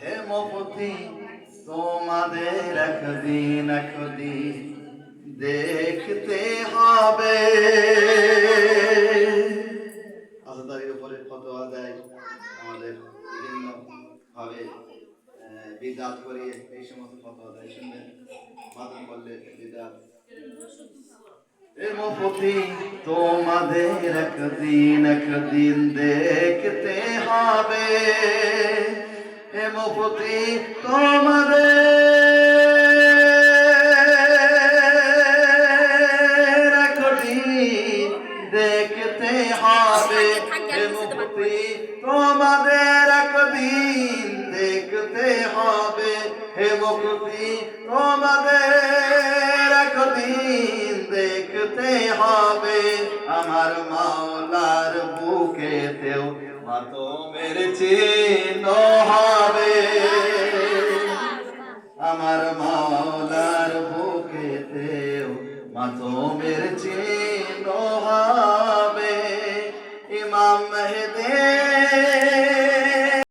হেমপতি তোমাদের একদিন একদিন দেখতে হবে। আজাদারির উপরে ফতোয়া দেয়, আমাদের বিভিন্ন ভাবে বিদাত করিয়ে এই সমস্ত ফতোয়া দেয়, শুনবেন মাদন বললে বিদাত। হেমপতি তোমাদের একদিন একদিন দেখতে হবে, হেমপতি তোমাদের একদিন দেখতে হবে, হেমপতি তোমাদের একদিন দেখতে হবে, হেমপতি তোমাদের একদিন দেখতে হবে। আমার মাওলার বুকেতেও মাতমের চিহ্ন হবে, আমার মাওলার বুকেতেও মাতমের চিহ্ন হবে।